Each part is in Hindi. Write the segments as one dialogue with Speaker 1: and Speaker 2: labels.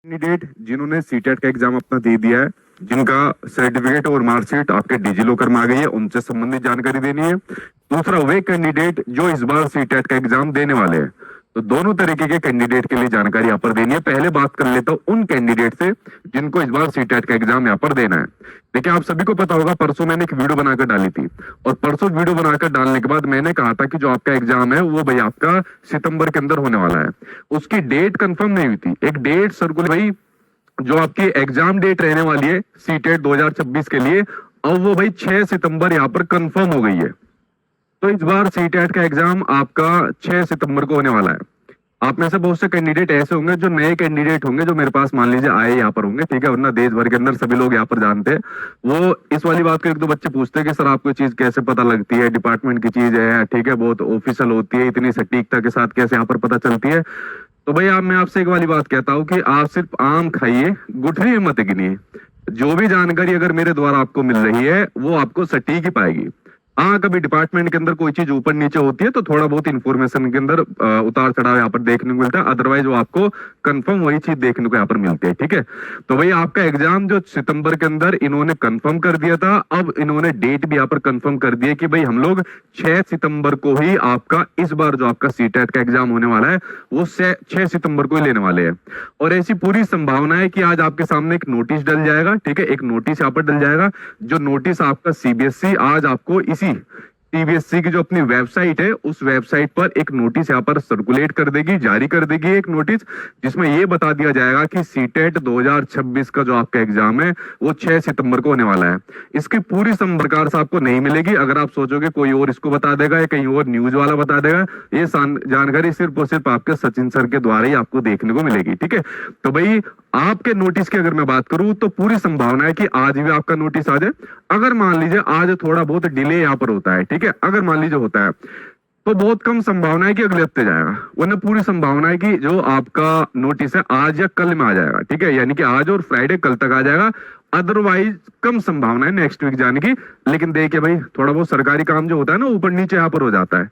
Speaker 1: कैंडिडेट जिन्होंने सीटेट का एग्जाम अपना दे दिया है, जिनका सर्टिफिकेट और मार्कशीट आपके डिजी लॉकर में आ गई है, उनसे संबंधित जानकारी देनी है। दूसरा, वे कैंडिडेट जो इस बार सीटेट का एग्जाम देने वाले हैं, तो दोनों तरीके के कैंडिडेट के लिए जानकारी यहाँ पर देनी है। पहले बात कर लेता हूँ उन कैंडिडेट से जिनको इस बार सीटेट का एग्जाम यहाँ पर देना है। देखिए, आप सभी को पता होगा, परसों मैंने एक वीडियो बनाकर डाली थी और परसों वीडियो बनाकर डालने के बाद मैंने कहा था कि जो आपका एग्जाम है वो भाई आपका सितंबर के अंदर होने वाला है। उसकी डेट कंफर्म नहीं हुई थी, एक डेट सर्कुलर भाई जो आपकी एग्जाम डेट रहने वाली है सीटेट 2026 के लिए, अब वो भाई 6 सितंबर यहाँ पर कंफर्म हो गई है। तो इस बार सीटेट का एग्जाम आपका 6 सितंबर को होने वाला है। आप में से बहुत से कैंडिडेट ऐसे होंगे जो नए कैंडिडेट होंगे, जो मेरे पास मान लीजिए आए यहाँ पर होंगे, ठीक है, वरना देश भर के अंदर सभी लोग यहाँ पर जानते हैं। वो इस वाली बात को एक दो बच्चे पूछते हैं कि सर आपको चीज कैसे पता लगती है, डिपार्टमेंट की चीज है, ठीक है, बहुत ऑफिशियल होती है, इतनी सटीकता के साथ कैसे यहाँ पर पता चलती है। तो भाई मैं आपसे एक वाली बात कहता हूँ कि आप सिर्फ आम खाइए, गुठली में मत गिनिए। जो भी जानकारी अगर मेरे द्वारा आपको मिल रही है वो आपको सटीक ही पाएगी। हाँ, कभी डिपार्टमेंट के अंदर कोई चीज ऊपर नीचे होती है तो थोड़ा बहुत इन्फॉर्मेशन के अंदर उतार चढ़ाव यहाँ पर देखने को मिलता है, अदरवाइज वो आपको कंफर्म वही चीज देखने को यहाँ पर मिलती है। ठीक है, तो भाई आपका एग्जाम जो सितंबर के अंदर इन्होंने कंफर्म कर दिया था, अब इन्होंने डेट भी यहाँ पर कंफर्म कर दी है कि भाई हम लोग 6 सितंबर को ही आपका इस बार जो आपका सीटेट का एग्जाम होने वाला है वो 6 सितंबर को ही लेने वाले हैं। और ऐसी पूरी संभावना है कि आज आपके सामने एक नोटिस डल जाएगा, ठीक है, एक नोटिस यहाँ पर डल जाएगा। जो नोटिस आपका सीबीएसई आज आपको इसी सीबीएसई की जो अपनी वेबसाइट है उस वेबसाइट पर एक नोटिस यहाँ पर सर्कुलेट कर देगी, जारी कर देगी एक नोटिस, जिसमें ये बता दिया जाएगा कि सीटेट 2026 का जो आपका एग्जाम है वो 6 सितंबर को होने वाला है। इसकी पूरी प्रकार से आपको नहीं मिलेगी। अगर आप सोचोगे कोई और इसको बता देगा या कहीं और न्यूज वाला बता देगा, ये जानकारी सिर्फ और सिर्फ आपके सचिन सर के द्वारा ही आपको देखने को मिलेगी। ठीक है, तो भाई आपके नोटिस की अगर मैं बात करूं तो पूरी संभावना है कि आज भी आपका नोटिस आ जाए। अगर मान लीजिए आज थोड़ा बहुत डिले यहाँ पर होता है, ठीक है, अगर मान लीजिए होता है तो बहुत कम संभावना है कि अगले हफ्ते जाएगा, वरना पूरी संभावना है कि जो आपका नोटिस है आज या कल में आ जाएगा। ठीक है, यानी कि आज और फ्राइडे कल तक आ जाएगा, अदरवाइज कम संभावना है नेक्स्ट वीक जाने की। लेकिन देखिए भाई, थोड़ा बहुत सरकारी काम जो होता है ना ऊपर नीचे यहाँ पर हो जाता है।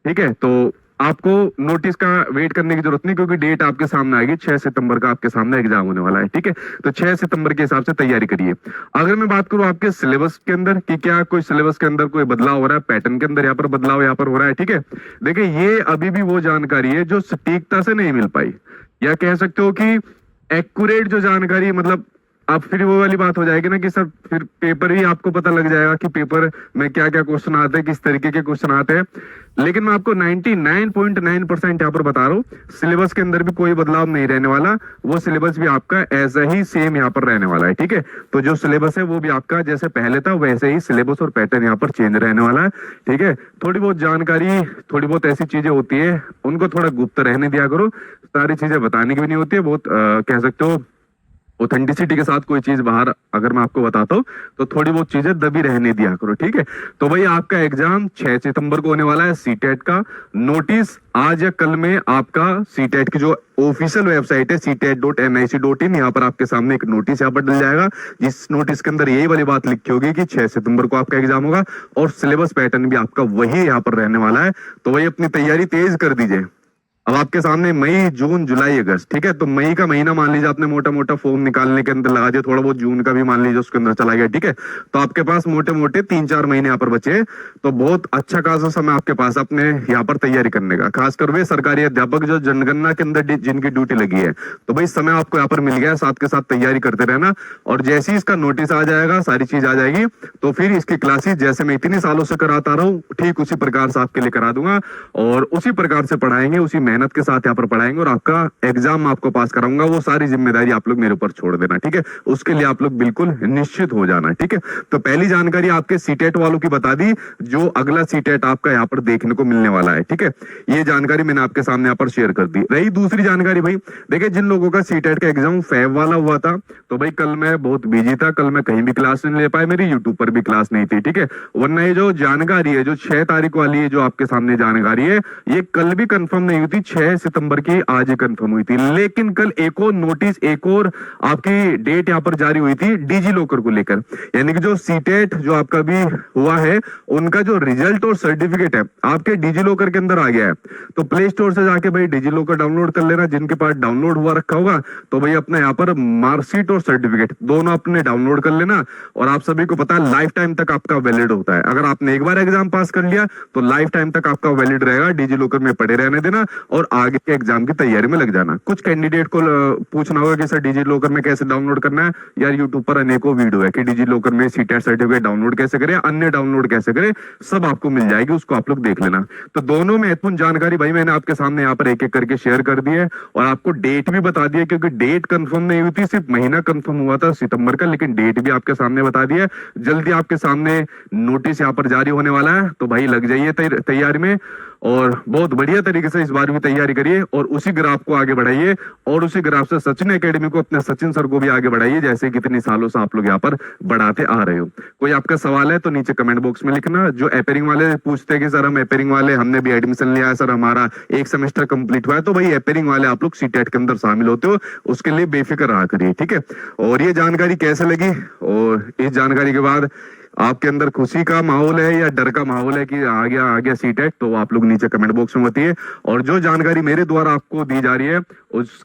Speaker 1: ठीक है, तो आपको नोटिस का वेट करने की जरूरत नहीं, क्योंकि डेट आपके सामने आएगी, 6 सितंबर का आपके सामने एग्जाम होने वाला है। ठीक है, तो 6 सितंबर के हिसाब से तैयारी करिए। अगर मैं बात करूं आपके सिलेबस के अंदर कि क्या कोई सिलेबस के अंदर कोई बदलाव हो रहा है, पैटर्न के अंदर यहाँ पर बदलाव यहाँ पर हो रहा है, ठीक है, देखिए ये अभी भी वो जानकारी है जो सटीकता से नहीं मिल पाई, या कह सकते हो कि एक्यूरेट जो जानकारी, मतलब अब फिर वो वाली बात हो जाएगी ना कि सर फिर पेपर ही आपको पता लग जाएगा कि पेपर में क्या क्या क्वेश्चन आते हैं, किस तरीके के क्वेश्चन आते हैं। लेकिन मैं आपको 99.9% यहाँ पर बता रहा हूँ, सिलेबस के अंदर भी कोई बदलाव नहीं रहने वाला, वो सिलेबस भी आपका ऐसा ही सेम यहाँ पर रहने वाला है। ठीक है, तो जो सिलेबस है वो भी आपका जैसे पहले था वैसे ही सिलेबस और पैटर्न यहाँ पर चेंज रहने वाला है। ठीक है, थोड़ी बहुत जानकारी, थोड़ी बहुत ऐसी चीजें होती है उनको थोड़ा गुप्त रहने दिया करो, सारी चीजें बताने की भी नहीं होती है। बहुत कह सकते हो ऑथेंटिसिटी के साथ कोई चीज बाहर अगर मैं आपको बताता हूँ तो थोड़ी बहुत चीजें दबी रहने दिया करो। ठीक है, तो भाई आपका एग्जाम 6 सितंबर को होने वाला है। सीटेट का नोटिस आज या कल में आपका सीटेट की जो ऑफिशियल वेबसाइट है ctet.nic.in, यहाँ पर आपके सामने एक नोटिस यहाँ पर डल जाएगा, जिस नोटिस के अंदर यही वाली बात लिखी होगी कि 6 सितंबर को आपका एग्जाम होगा और सिलेबस पैटर्न भी आपका वही यहाँ पर रहने वाला है। तो वही अपनी तैयारी तेज कर दीजिए। अब आपके सामने मई, जून, जुलाई, अगस्त, ठीक है, तो मई का महीना मान लीजिए आपने मोटा मोटा फॉर्म निकालने के अंदर लगा दिया, थोड़ा बहुत जून का भी मान लीजिए उसके अंदर चला गया। ठीक है, तो आपके पास मोटे मोटे 3-4 महीने यहाँ पर बचे, तो बहुत अच्छा खासा समय आपके पास अपने यहाँ पर तैयारी करने का। खासकर वे सरकारी अध्यापक जो जनगणना के अंदर जिनकी ड्यूटी लगी है, तो भाई समय आपको यहाँ पर मिल गया, साथ के साथ तैयारी करते रहना। और जैसे ही इसका नोटिस आ जाएगा, सारी चीज आ जाएगी, तो फिर इसकी क्लासेस जैसे मैं इतने सालों से कराता रहा हूँ ठीक उसी प्रकार से आपके लिए करा दूंगा और उसी प्रकार से पढ़ाएंगे, उसी मेहनत के साथ यहाँ पर पढ़ाएंगे और आपका एग्जाम आपको पास कराऊंगा। वो सारी जिम्मेदारी आप लोग मेरे ऊपर छोड़ देना। ठीक है, उसके लिए आप लोग बिल्कुल निश्चित हो जाना। ठीक है, तो पहली जानकारी आपके सीटेट वालों की बता दी, जो अगला सीटेट आपका यहाँ पर देखने को मिलने वाला है। ठीक है, ये जानकारी मैंने आपके सामने यहाँ पर शेयर कर दी। रही दूसरी जानकारी, भाई देखिए जिन लोगों का सीटेट का एग्जाम फेब वाला हुआ था, तो भाई कल मैं बहुत बिजी था, कल मैं कहीं भी क्लास नहीं ले पाया, मेरी यूट्यूब पर भी क्लास नहीं थी। ठीक है, वरना ये जो जानकारी है जो 6 तारीख वाली है, जो आपके सामने जानकारी है, ये कल भी कंफर्म नहीं हुई थी, 6 सितंबर की आज ही कंफर्म हुई थी, लेकिन कल एक और नोटिस, एक और आपकी डेट यहाँ पर जारी हुई थी डीजी लॉकर को लेकर। यानी कि जो सीटेट जो आपका भी हुआ है, उनका जो रिजल्ट और सर्टिफिकेट है आपके डीजी लॉकर के अंदर आ गया है। तो प्ले स्टोर से जाके भाई डीजी लॉकर डाउनलोड कर लेना, जिनके पास डाउनलोड हुआ रखा होगा तो भाई अपना यहाँ पर मार्कशीट और सर्टिफिकेट दोनों अपने डाउनलोड कर लेना। और आप सभी को पता है लाइफ टाइम तक आपका वैलिड होता है। अगर आपने एक बार एग्जाम पास कर लिया तो लाइफ टाइम तक आपका वैलिड रहेगा। डीजी लॉकर में पड़े रहने देना और आगे के एग्जाम की तैयारी में लग जाना। कुछ कैंडिडेट को पूछना होगा कि सर डीजी लॉकर में कैसे डाउनलोड करना है। यार यूट्यूब पर अनेकों वीडियो है कि डीजी लॉकर में सीटेट सर्टिफिकेट डाउनलोड कैसे करें, अन्य डाउनलोड कैसे करें, सब आपको मिल जाएगी, उसको आप लोग देख लेना। तो दोनों महत्वपूर्ण जानकारी भाई मैंने आपके सामने यहाँ पर एक एक करके शेयर कर दी है और आपको डेट भी बता दी है, क्योंकि डेट कंफर्म नहीं हुई थी, सिर्फ महीना कंफर्म हुआ था सितंबर का, लेकिन डेट भी आपके सामने बता दी है। जल्दी आपके सामने नोटिस यहाँ पर जारी होने वाला है, तो भाई लग जाइए तैयारी में और बहुत बढ़िया तरीके से इस बार भी तैयारी करिए और उसी ग्राफ को आगे बढ़ाइए और उसी ग्राफ से सचिन एकेडमी को, अपने सचिन सर को भी आगे बढ़ाइए, जैसे कितने सालों से आप लोग यहाँ पर बढ़ाते आ रहे हो। कोई आपका सवाल है तो नीचे कमेंट बॉक्स में लिखना। जो एपेरिंग वाले पूछते हैं कि सर हम एपेरिंग वाले, हमने भी एडमिशन लिया है सर, हमारा एक सेमेस्टर कंप्लीट हुआ है, तो भाई एपेरिंग वाले आप लोग सीटेट के अंदर शामिल होते हो, उसके लिए बेफिक्र रहा करिए, ठीक है। और ये जानकारी कैसे लगी, और इस जानकारी के बाद आपके अंदर खुशी का माहौल है या डर का माहौल है कि आ गया सीटेट, तो आप लोग नीचे कमेंट बॉक्स में बताइए। और जो जानकारी मेरे द्वारा आपको दी जा रही है उस